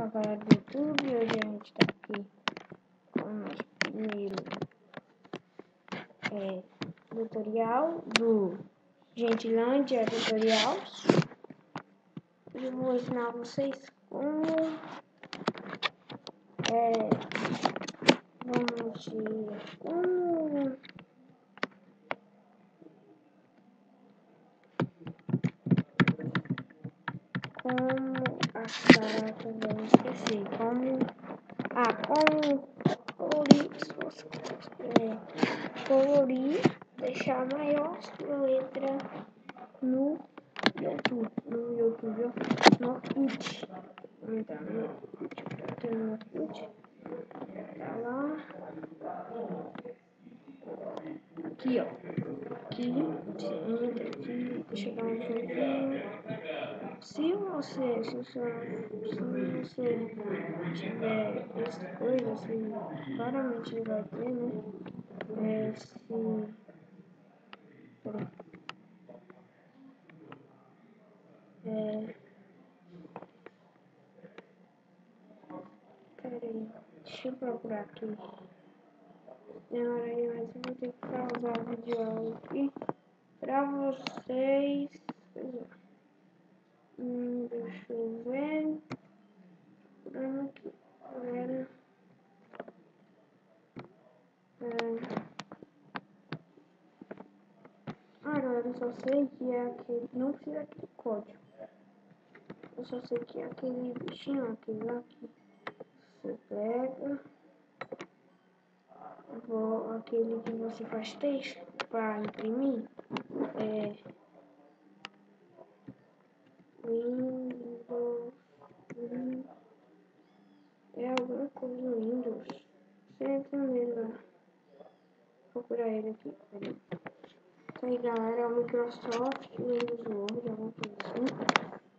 Fala galera do YouTube, hoje a gente tá aqui com o nosso primeiro tutorial do Gentilândia Tutorials. E eu vou ensinar vocês como colorir, deixar maior a letra no YouTube, no Orkut. Vamos entrar no Orkut, tá lá, aqui ó, aqui, entra aqui, deixa eu dar um zoomzinho. Se você tiver essa coisa, assim, claramente vai ter, né? Peraí, deixa eu procurar aqui. Demora aí, mas eu vou ter que pausar o vídeo aqui pra vocês. Deixa eu ver. Aqui, galera. Galera, eu só sei que é aquele. Não precisa aquele código. Eu só sei que é aquele bichinho, aquele lá que você pega. Aquele que você faz texto para imprimir. Windows. É alguma coisa Windows. Você entra nele lá. Vou procurar ele aqui. Isso aí, galera, é o Microsoft Windows Word, alguma coisa assim.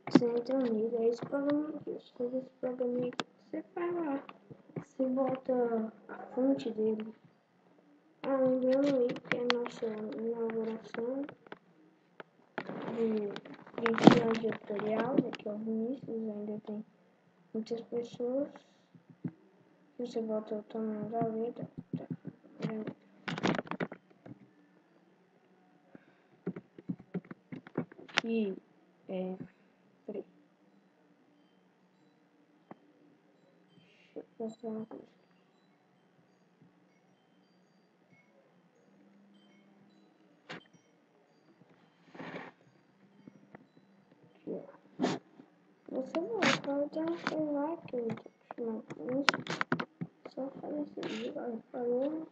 Você entra nele, é esse programa aqui. Você faz esse programa aqui, você faz lá. Você bota a fonte dele. Lembrando aí que é a nossa inauguração de Gentilândia Tutorial, aqui é o Vinícius, ainda tem muitas pessoas. Você bota o tamanho da letra, aqui peraí. Deixa eu passar uma coisa. Você não pode ter uma coisa lá que eu vou te chamar com isso. Só fazer esse vídeo, falou.